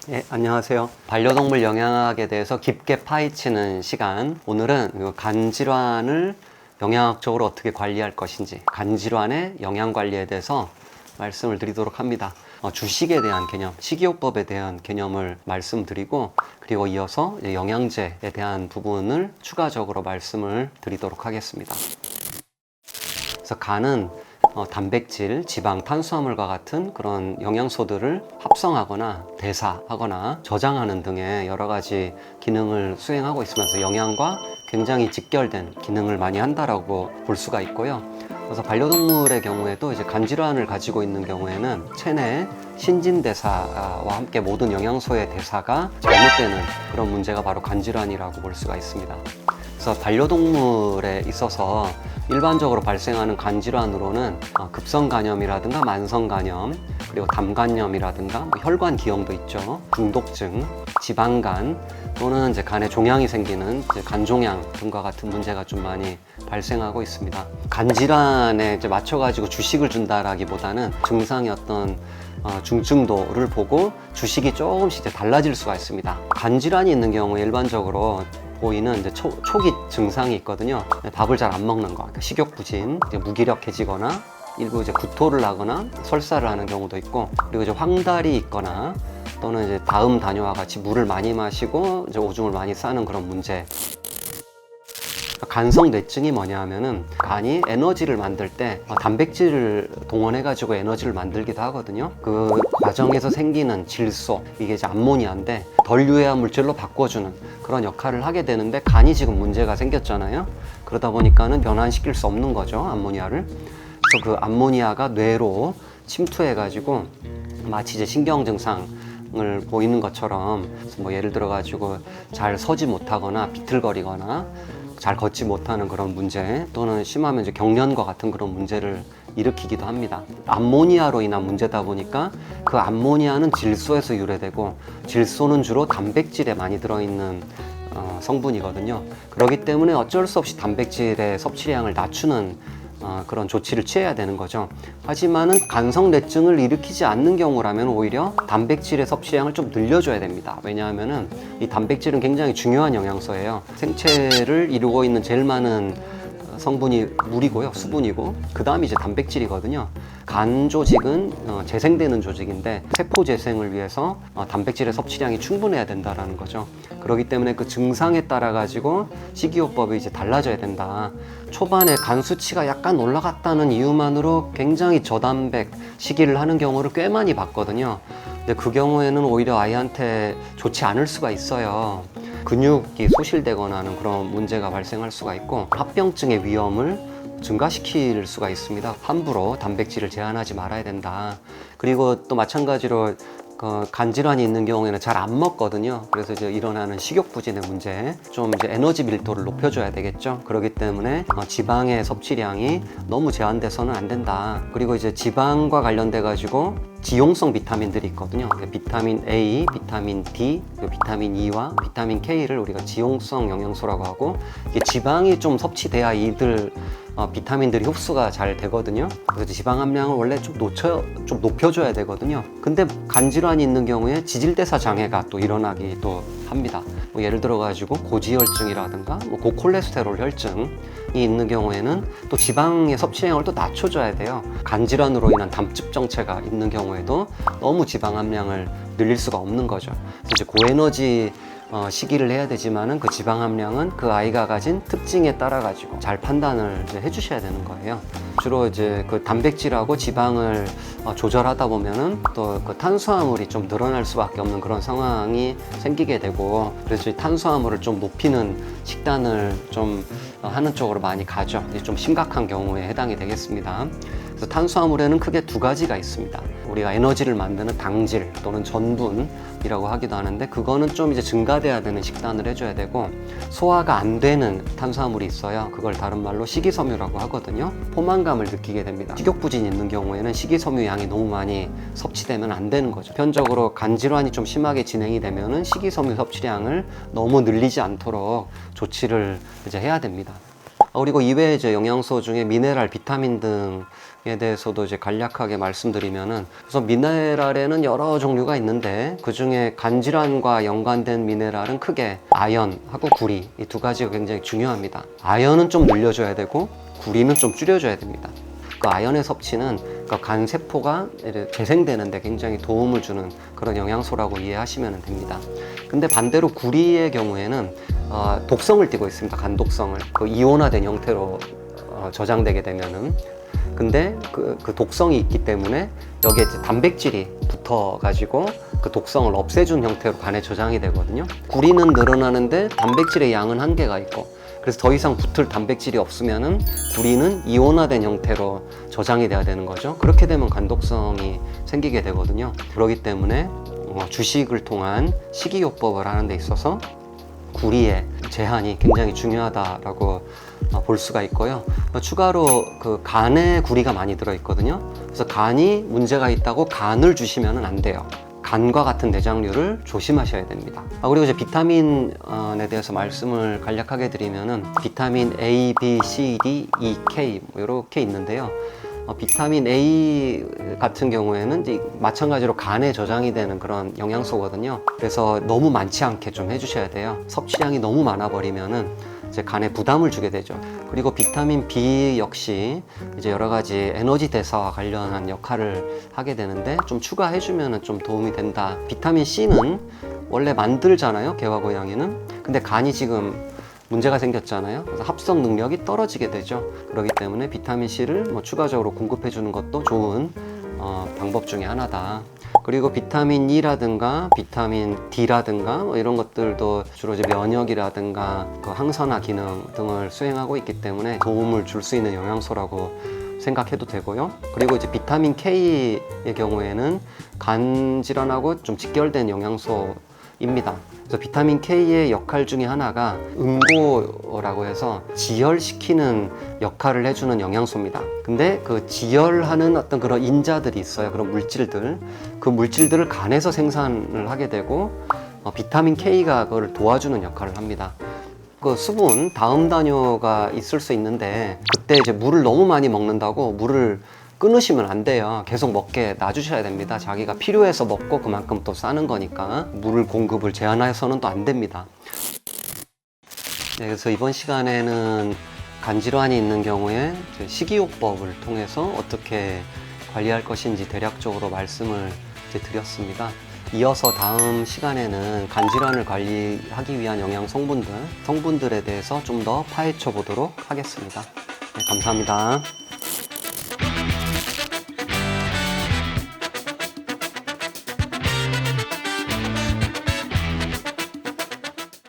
네, 안녕하세요. 반려동물 영양학에 대해서 깊게 파헤치는 시간. 오늘은 간질환을 영양학적으로 어떻게 관리할 것인지, 간질환의 영양관리에 대해서 말씀을 드리도록 합니다. 주식에 대한 개념, 식이요법에 대한 개념을 말씀드리고, 그리고 이어서 영양제에 대한 부분을 추가적으로 말씀을 드리도록 하겠습니다. 그래서 간은 단백질, 지방, 탄수화물과 같은 그런 영양소들을 합성하거나 대사하거나 저장하는 등의 여러 가지 기능을 수행하고 있으면서 영양과 굉장히 직결된 기능을 많이 한다라고 볼 수가 있고요. 그래서 반려동물의 경우에도 이제 간질환을 가지고 있는 경우에는 체내 신진대사와 함께 모든 영양소의 대사가 잘못되는 그런 문제가 바로 간질환이라고 볼 수가 있습니다. 그래서 반려동물에 있어서 일반적으로 발생하는 간질환으로는 급성간염이라든가 만성간염, 그리고 담간염이라든가 혈관 기형도 있죠. 중독증, 지방간 또는 이제 간에 종양이 생기는 간종양 등과 같은 문제가 좀 많이 발생하고 있습니다. 간질환에 이제 맞춰가지고 주식을 준다라기보다는 증상의 어떤 중증도를 보고 주식이 조금씩 달라질 수가 있습니다. 간질환이 있는 경우에 일반적으로 보이는 이제 초기 증상이 있거든요. 밥을 잘 안 먹는 거, 식욕 부진, 무기력해지거나 일부 이제 구토를 하거나 설사를 하는 경우도 있고, 그리고 이제 황달이 있거나 또는 이제 다음 다뇨와 같이 물을 많이 마시고 이제 오줌을 많이 싸는 그런 문제. 간성 뇌증이 뭐냐 하면은 간이 에너지를 만들 때 단백질을 동원해 가지고 에너지를 만들기도 하거든요. 그 과정에서 생기는 질소, 이게 이제 암모니아인데 덜 유해한 물질로 바꿔주는 그런 역할을 하게 되는데, 간이 지금 문제가 생겼잖아요. 그러다 보니까는 변환시킬 수 없는 거죠, 암모니아를. 그래서 그 암모니아가 뇌로 침투해 가지고 마치 이제 신경 증상을 보이는 것처럼, 예를 들어 가지고 잘 서지 못하거나 비틀거리거나 잘 걷지 못하는 그런 문제, 또는 심하면 이제 경련과 같은 그런 문제를 일으키기도 합니다. 암모니아로 인한 문제다 보니까 그 암모니아는 질소에서 유래되고, 질소는 주로 단백질에 많이 들어있는 성분이거든요. 그렇기 때문에 어쩔 수 없이 단백질의 섭취량을 낮추는 그런 조치를 취해야 되는 거죠. 하지만은 간성뇌증을 일으키지 않는 경우라면 오히려 단백질의 섭취량을 좀 늘려줘야 됩니다. 왜냐하면은 이 단백질은 굉장히 중요한 영양소예요. 생체를 이루고 있는 제일 많은 성분이 물이고요, 수분이고, 그 다음이 이제 단백질이거든요. 간 조직은 재생되는 조직인데 세포 재생을 위해서 단백질의 섭취량이 충분해야 된다라는 거죠. 그렇기 때문에 그 증상에 따라 가지고 식이요법이 이제 달라져야 된다. 초반에 간 수치가 약간 올라갔다는 이유만으로 굉장히 저단백 식이를 하는 경우를 꽤 많이 봤거든요. 근데 그 경우에는 오히려 아이한테 좋지 않을 수가 있어요. 근육이 소실되거나 하는 그런 문제가 발생할 수가 있고, 합병증의 위험을 증가시킬 수가 있습니다. 함부로 단백질을 제한하지 말아야 된다. 그리고 또 마찬가지로 간질환이 있는 경우에는 잘 안 먹거든요. 그래서 이제 일어나는 식욕부진의 문제, 좀 이제 에너지 밀도를 높여줘야 되겠죠. 그렇기 때문에 지방의 섭취량이 너무 제한돼서는 안 된다. 그리고 이제 지방과 관련돼 가지고 지용성 비타민들이 있거든요. 비타민 A, 비타민 D, 비타민 E와 비타민 K를 우리가 지용성 영양소라고 하고, 이게 지방이 좀 섭취돼야 이들 비타민들이 흡수가 잘 되거든요. 그래서 지방 함량을 원래 좀 높여줘야 되거든요. 근데 간질환이 있는 경우에 지질대사 장애가 또 일어나기도 합니다. 예를 들어 가지고 고지혈증이라든가 고콜레스테롤 혈증이 있는 경우에는 또 지방의 섭취량을 또 낮춰줘야 돼요. 간질환으로 인한 담즙 정체가 있는 경우에도 너무 지방 함량을 늘릴 수가 없는 거죠. 그래서 이제 고에너지 식이를 해야 되지만은 그 지방 함량은 그 아이가 가진 특징에 따라 가지고 잘 판단을 해주셔야 되는 거예요. 주로 이제 그 단백질하고 지방을 조절하다 보면은 또 그 탄수화물이 좀 늘어날 수밖에 없는 그런 상황이 생기게 되고, 그래서 이 탄수화물을 좀 높이는 식단을 좀 하는 쪽으로 많이 가죠. 좀 심각한 경우에 해당이 되겠습니다. 그래서 탄수화물에는 크게 두 가지가 있습니다. 우리가 에너지를 만드는 당질 또는 전분이라고 하기도 하는데, 그거는 좀 이제 증가돼야 되는 식단을 해줘야 되고, 소화가 안 되는 탄수화물이 있어요. 그걸 다른 말로 식이섬유라고 하거든요. 포만감을 느끼게 됩니다. 식욕부진이 있는 경우에는 식이섬유 양이 너무 많이 섭취되면 안 되는 거죠. 보편적으로 간질환이 좀 심하게 진행이 되면은 식이섬유 섭취량을 너무 늘리지 않도록 조치를 이제 해야 됩니다. 그리고 이외에 이제 영양소 중에 미네랄, 비타민 등에 대해서도 이제 간략하게 말씀드리면은, 우선 미네랄에는 여러 종류가 있는데 그 중에 간 질환과 연관된 미네랄은 크게 아연하고 구리, 이 두 가지가 굉장히 중요합니다. 아연은 좀 늘려줘야 되고 구리는 좀 줄여줘야 됩니다. 그 아연의 섭취는 그 간 세포가 재생되는데 굉장히 도움을 주는 그런 영양소라고 이해하시면 됩니다. 근데 반대로 구리의 경우에는 독성을 띠고 있습니다. 간 독성을. 그 이온화된 형태로 저장되게 되면은. 근데 그 독성이 있기 때문에 여기에 이제 단백질이 붙어가지고 그 독성을 없애준 형태로 간에 저장이 되거든요. 구리는 늘어나는데 단백질의 양은 한계가 있고, 그래서 더 이상 붙을 단백질이 없으면은 구리는 이온화된 형태로 저장이 돼야 되는 거죠. 그렇게 되면 간독성이 생기게 되거든요. 그렇기 때문에 주식을 통한 식이요법을 하는 데 있어서 구리의 제한이 굉장히 중요하다라고 볼 수가 있고요. 추가로 그 간에 구리가 많이 들어있거든요. 그래서 간이 문제가 있다고 간을 주시면 안 돼요. 간과 같은 내장류를 조심하셔야 됩니다. 그리고 이제 비타민에 대해서 말씀을 간략하게 드리면은 비타민 A, B, C, D, E, K 이렇게 있는데요. 비타민 A 같은 경우에는 이제 마찬가지로 간에 저장이 되는 그런 영양소거든요. 그래서 너무 많지 않게 좀 해주셔야 돼요. 섭취량이 너무 많아 버리면은 이제 간에 부담을 주게 되죠. 그리고 비타민 B 역시 이제 여러 가지 에너지 대사와 관련한 역할을 하게 되는데 좀 추가해주면 좀 도움이 된다. 비타민 C는 원래 만들잖아요, 개와 고양이는. 근데 간이 지금 문제가 생겼잖아요. 그래서 합성 능력이 떨어지게 되죠. 그렇기 때문에 비타민 C를 추가적으로 공급해 주는 것도 좋은 방법 중에 하나다. 그리고 비타민 E라든가 비타민 D라든가 이런 것들도 주로 이제 면역이라든가 그 항산화 기능 등을 수행하고 있기 때문에 도움을 줄 수 있는 영양소라고 생각해도 되고요. 그리고 이제 비타민 K의 경우에는 간 질환하고 좀 직결된 영양소입니다. 그래서 비타민 K의 역할 중에 하나가 음고라고 해서 지혈시키는 역할을 해주는 영양소입니다. 근데 그 지혈하는 어떤 그런 인자들이 있어요. 그런 물질들. 그 물질들을 간에서 생산을 하게 되고 비타민 K가 그걸 도와주는 역할을 합니다. 그 수분 다음 단뇨가 있을 수 있는데 그때 이제 물을 너무 많이 먹는다고 물을 끊으시면 안 돼요. 계속 먹게 놔주셔야 됩니다. 자기가 필요해서 먹고 그만큼 또 싸는 거니까 물 공급을 제한해서는 또 안 됩니다. 네, 그래서 이번 시간에는 간질환이 있는 경우에 식이요법을 통해서 어떻게 관리할 것인지 대략적으로 말씀을 드렸습니다. 이어서 다음 시간에는 간질환을 관리하기 위한 영양 성분들에 대해서 좀 더 파헤쳐 보도록 하겠습니다. 네, 감사합니다.